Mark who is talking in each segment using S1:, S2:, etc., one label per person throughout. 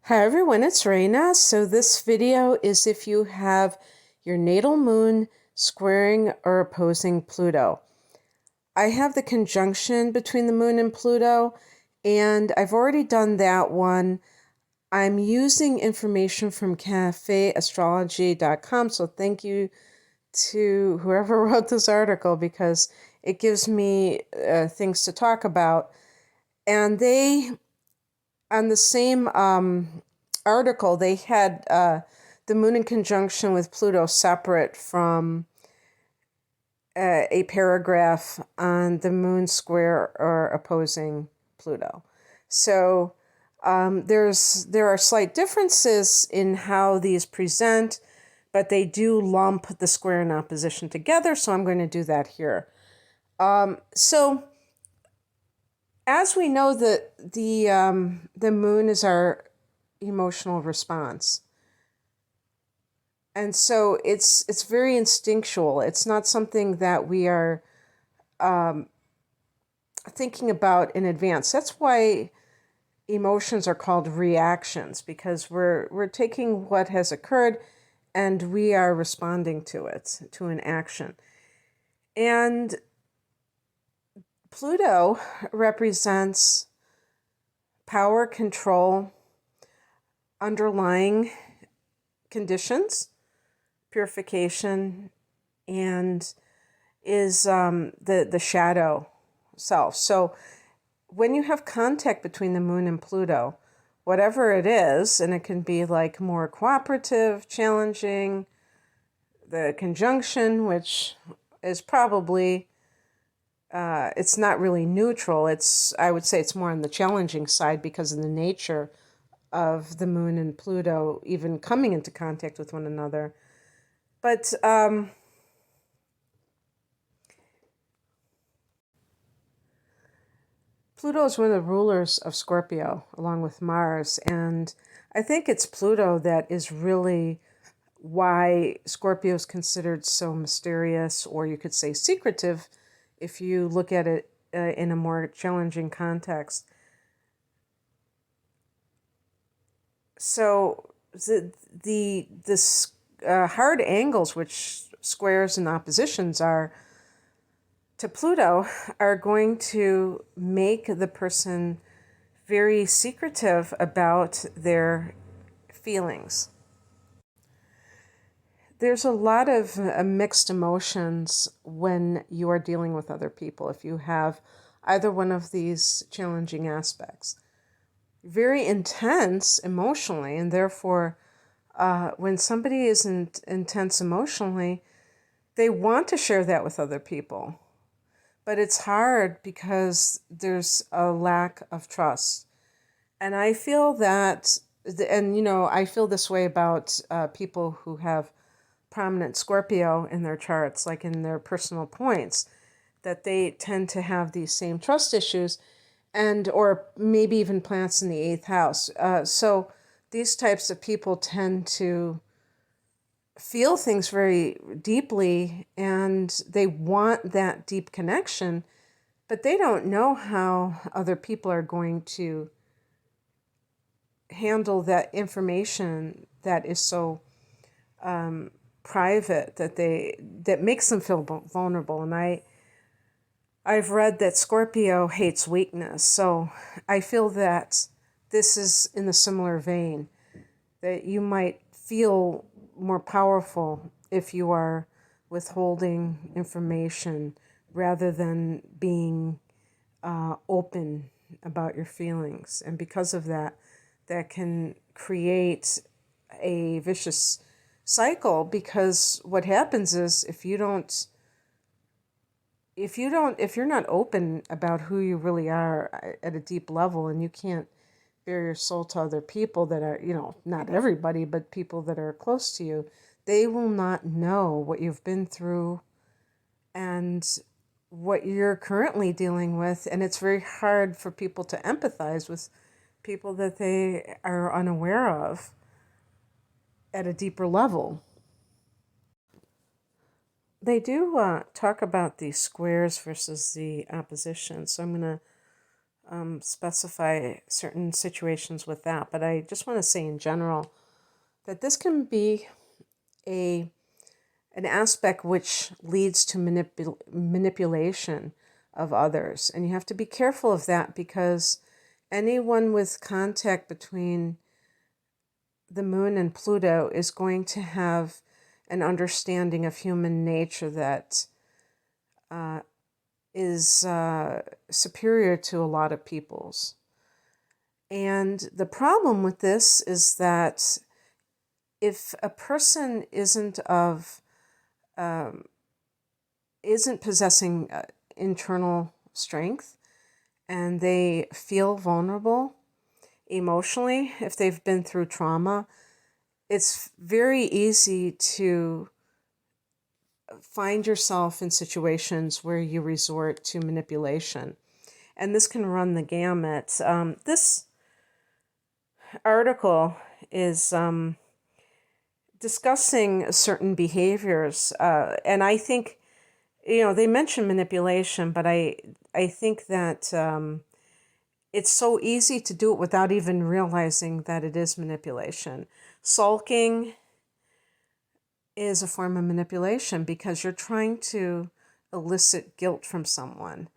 S1: Hi everyone, it's Raina. So this video is if you have your natal moon squaring or opposing Pluto. I have the conjunction between the moon and Pluto, and I've already done that one. I'm using information from cafeastrology.com, so thank you to whoever wrote this article because it gives me things to talk about. And they on the same article, they had the moon in conjunction with Pluto separate from a paragraph on the moon square or opposing Pluto. So there are slight differences in how these present, but they do lump the square and opposition together. So I'm going to do that here. So as we know, the moon is our emotional response. And so it's very instinctual. It's not something that we are thinking about in advance. That's why emotions are called reactions, because we're taking what has occurred and we are responding to it, to an action. And Pluto represents power, control, underlying conditions, purification, and is the shadow self. So when you have contact between the moon and Pluto, whatever it is, and it can be like more cooperative, challenging, the conjunction, which is probably it's not really neutral. I would say it's more on the challenging side because of the nature of the moon and Pluto even coming into contact with one another. But Pluto is one of the rulers of Scorpio, along with Mars. And I think it's Pluto that is really why Scorpio is considered so mysterious, or you could say secretive, if you look at it in a more challenging context. So this hard angles, which squares and oppositions are to Pluto, are going to make the person very secretive about their feelings. There's a lot of mixed emotions when you are dealing with other people if you have either one of these challenging aspects. Very intense emotionally, and therefore when somebody is intense emotionally, they want to share that with other people. But it's hard because there's a lack of trust. And I feel that, I feel this way about people who have prominent Scorpio in their charts, like in their personal points, that they tend to have these same trust issues, and or maybe even planets in the 8th house. So these types of people tend to feel things very deeply, and they want that deep connection, but they don't know how other people are going to handle that information that is so private, that makes them feel vulnerable. And I've read that Scorpio hates weakness, so I feel that this is in a similar vein, that you might feel more powerful if you are withholding information rather than being open about your feelings. And because of that, that can create a vicious cycle, because what happens is if you're not open about who you really are at a deep level, and you can't bare your soul to other people that are, not everybody, but people that are close to you, they will not know what you've been through and what you're currently dealing with. And it's very hard for people to empathize with people that they are unaware of at a deeper level. They do talk about the squares versus the opposition. So I'm going specify certain situations with that, but I just want to say in general that this can be an aspect which leads to manipulation of others. And you have to be careful of that, because anyone with contact between the moon and Pluto is going to have an understanding of human nature that is superior to a lot of people's. And the problem with this is that if a person isn't possessing internal strength, and they feel vulnerable emotionally, if they've been through trauma, it's very easy to find yourself in situations where you resort to manipulation. And this can run the gamut. This article is discussing certain behaviors, and I think, they mention manipulation, but I think that it's so easy to do it without even realizing that it is manipulation. Sulking is a form of manipulation, because you're trying to elicit guilt from someone.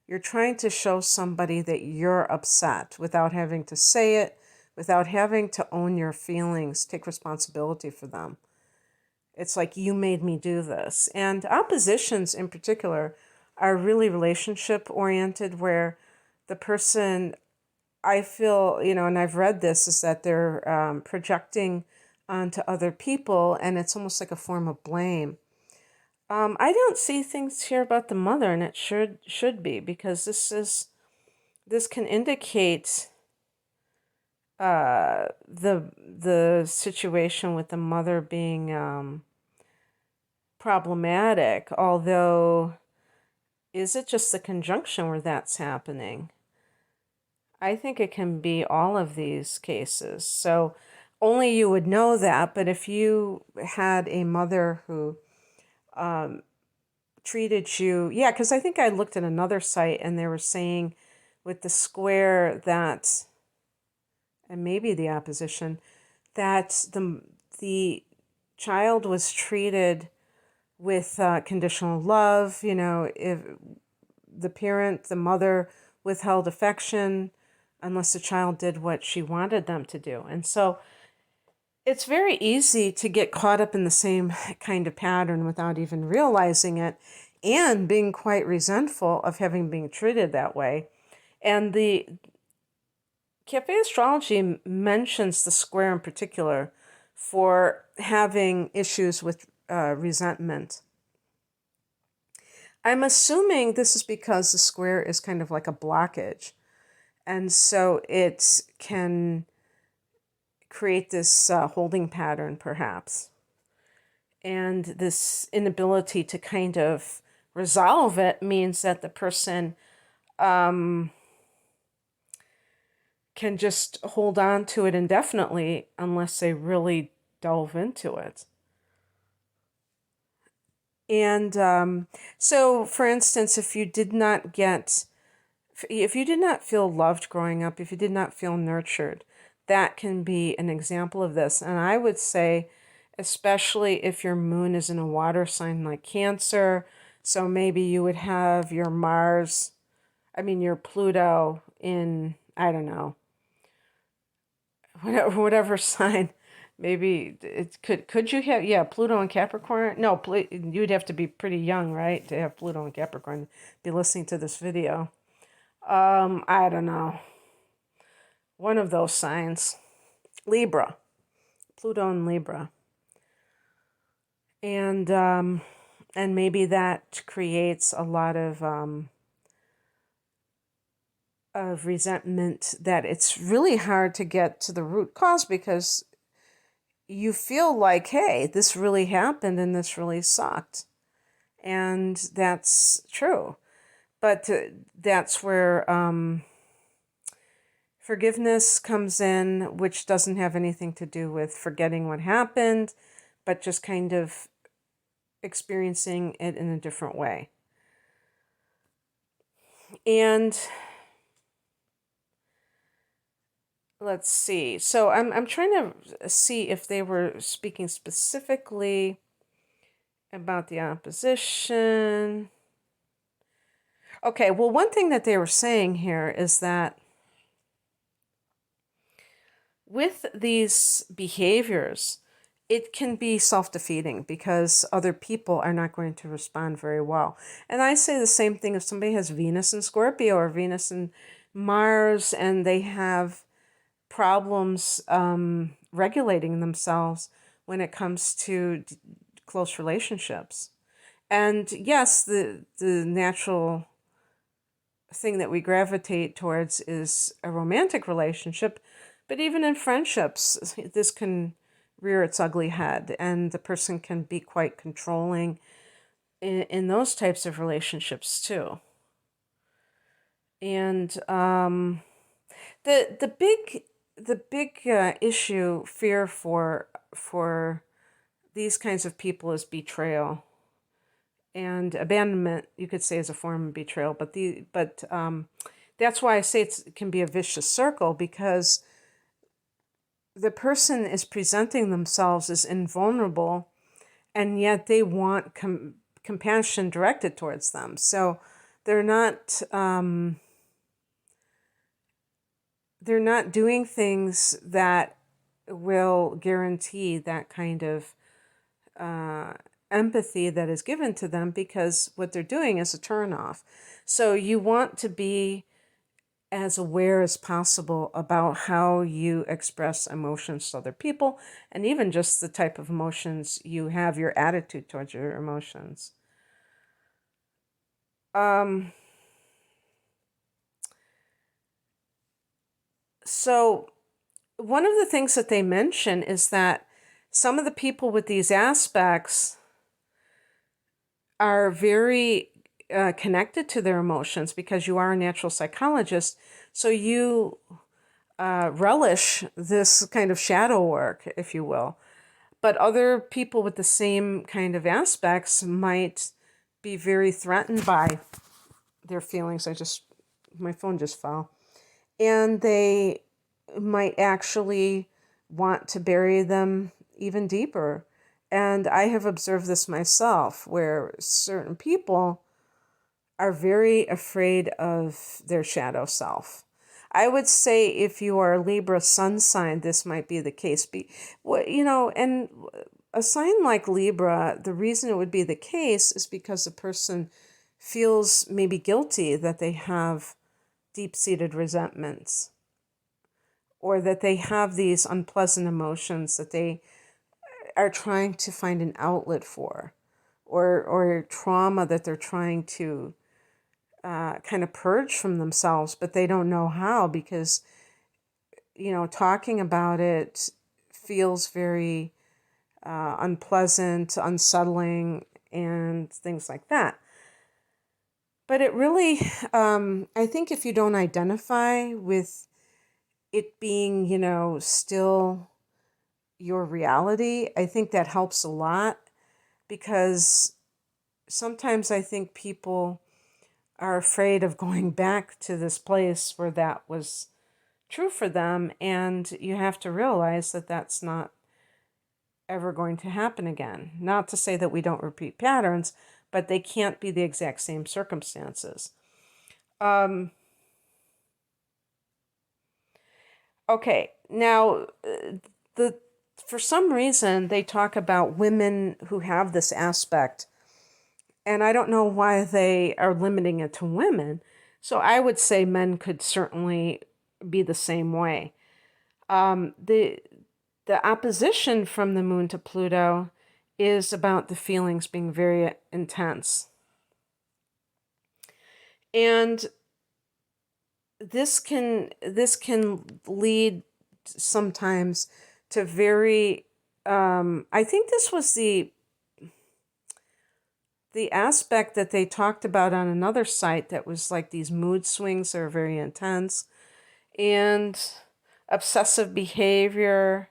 S1: You're trying to show somebody that you're upset without having to say it, without having to own your feelings, take responsibility for them. It's like, you made me do this. And oppositions in particular are really relationship oriented, where the person, I feel, and I've read this, is that they're projecting onto other people, and it's almost like a form of blame. I don't see things here about the mother, and it should be, because this can indicate the situation with the mother being problematic. Although, is it just the conjunction where that's happening? I think it can be all of these cases. So only you would know that. But if you had a mother who treated you, yeah, because I think I looked at another site and they were saying with the square that, and maybe the opposition, that the child was treated with conditional love. If the mother withheld affection unless the child did what she wanted them to do. And so it's very easy to get caught up in the same kind of pattern without even realizing it, and being quite resentful of having been treated that way. And the Cafe Astrology mentions the square in particular for having issues with resentment. I'm assuming this is because the square is kind of like a blockage. And so it can create this holding pattern, perhaps. And this inability to kind of resolve it means that the person can just hold on to it indefinitely unless they really delve into it. And so, for instance, if you did not feel loved growing up, if you did not feel nurtured, that can be an example of this. And I would say, especially if your moon is in a water sign like Cancer, so maybe you would have your your Pluto in, I don't know, whatever sign. Maybe it could you have, yeah, Pluto and Capricorn? No, you'd have to be pretty young, right, to have Pluto and Capricorn, be listening to this video. I don't know. One of those signs. Libra. Pluto and Libra. And maybe that creates a lot of resentment, that it's really hard to get to the root cause, because you feel like, hey, this really happened and this really sucked. And that's true. But that's where forgiveness comes in, which doesn't have anything to do with forgetting what happened, but just kind of experiencing it in a different way. And let's see. So I'm trying to see if they were speaking specifically about the opposition. Okay, well, one thing that they were saying here is that with these behaviors, it can be self-defeating because other people are not going to respond very well. And I say the same thing if somebody has Venus in Scorpio or Venus in Mars and they have problems regulating themselves when it comes to close relationships. And yes, the natural thing that we gravitate towards is a romantic relationship, but even in friendships, this can rear its ugly head, and the person can be quite controlling in those types of relationships too. And the big issue, fear for these kinds of people is betrayal. And abandonment, you could say, is a form of betrayal, but that's why I say it can be a vicious circle, because the person is presenting themselves as invulnerable, and yet they want compassion directed towards them. So they're not doing things that will guarantee that kind of empathy that is given to them, because what they're doing is a turnoff. So you want to be as aware as possible about how you express emotions to other people, and even just the type of emotions you have, your attitude towards your emotions. So one of the things that they mention is that some of the people with these aspects are very connected to their emotions, because you are a natural psychologist. So you relish this kind of shadow work, if you will. But other people with the same kind of aspects might be very threatened by their feelings. My phone just fell. And they might actually want to bury them even deeper. And I have observed this myself, where certain people are very afraid of their shadow self. I would say if you are a Libra sun sign, this might be the case. And a sign like Libra, the reason it would be the case is because the person feels maybe guilty that they have deep-seated resentments, or that they have these unpleasant emotions that they are trying to find an outlet for, or trauma that they're trying to kind of purge from themselves, but they don't know how, because, talking about it feels very unpleasant, unsettling, and things like that. But it really, I think if you don't identify with it being, still your reality, I think that helps a lot, because sometimes I think people are afraid of going back to this place where that was true for them, and you have to realize that that's not ever going to happen again. Not to say that we don't repeat patterns, but they can't be the exact same circumstances. Okay, now the for some reason they talk about women who have this aspect, and I don't know why they are limiting it to women. So I would say men could certainly be the same way. The opposition from the moon to Pluto is about the feelings being very intense. And this can lead sometimes to very I think this was the aspect that they talked about on another site, that was like these mood swings that are very intense, and obsessive behavior,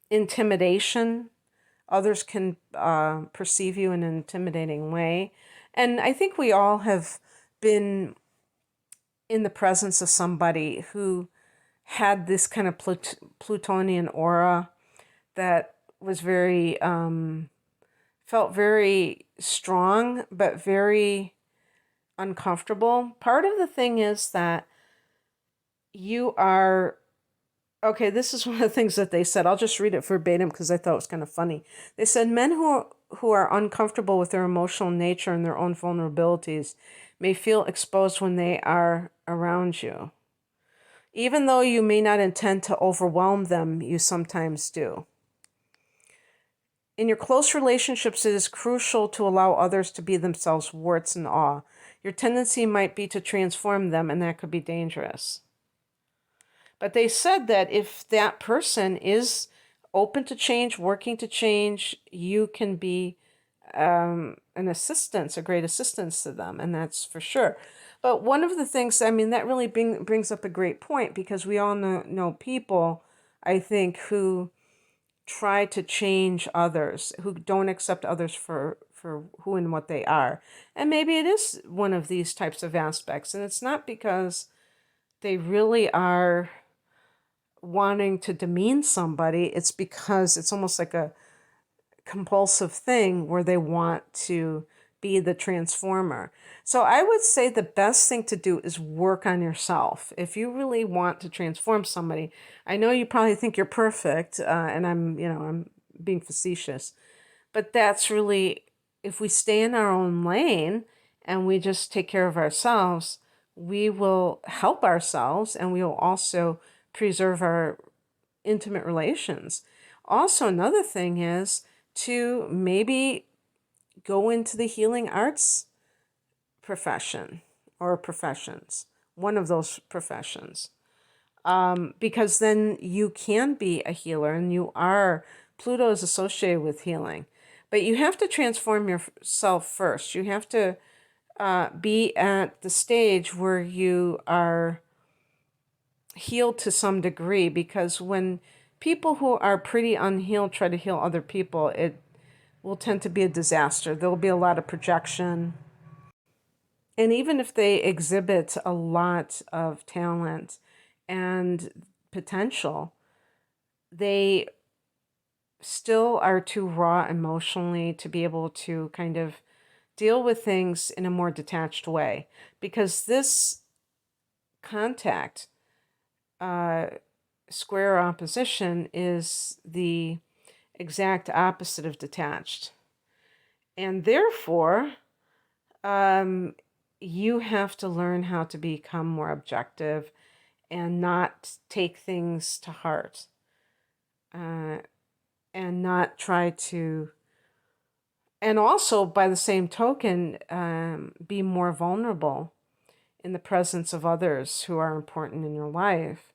S1: intimidation. Others can perceive you in an intimidating way. And I think we all have been in the presence of somebody who had this kind of Plutonian aura that was very, felt very strong, but very uncomfortable. Part of the thing is that you are, okay, this is one of the things that they said. I'll just read it verbatim because I thought it was kind of funny. They said, men who are uncomfortable with their emotional nature and their own vulnerabilities may feel exposed when they are around you. Even though you may not intend to overwhelm them, you sometimes do. In your close relationships, it is crucial to allow others to be themselves, warts and all. Your tendency might be to transform them, and that could be dangerous. But they said that if that person is open to change, working to change, you can be an assistance, a great assistance to them, and that's for sure. But one of the things, I mean, that really brings up a great point, because we all know people, I think, who try to change others, who don't accept others for who and what they are. And maybe it is one of these types of aspects, and it's not because they really are wanting to demean somebody. It's because it's almost like a compulsive thing where they want to be the transformer. So I would say the best thing to do is work on yourself. If you really want to transform somebody, I know you probably think you're perfect, and I'm being facetious, but that's really, if we stay in our own lane and we just take care of ourselves, we will help ourselves, and we will also preserve our intimate relations. Also, another thing is to maybe go into the healing arts profession or professions, one of those professions, because then you can be a healer, and Pluto is associated with healing. But you have to transform yourself first. You have to be at the stage where you are healed to some degree, because when people who are pretty unhealed try to heal other people, it will tend to be a disaster. There'll be a lot of projection. And even if they exhibit a lot of talent and potential, they still are too raw emotionally to be able to kind of deal with things in a more detached way. Because this contact, square opposition, is the exact opposite of detached. And therefore, you have to learn how to become more objective and not take things to heart, and not try to, and also by the same token, be more vulnerable in the presence of others who are important in your life.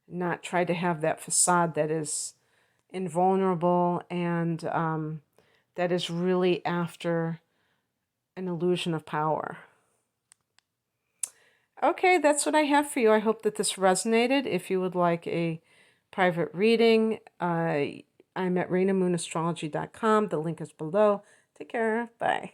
S1: Not try to have that facade that is invulnerable and that is really after an illusion of power. Okay, that's what I have for you. I hope that this resonated. If you would like a private reading, I'm at rainamoonastrology.com. The link is below. Take care. Bye.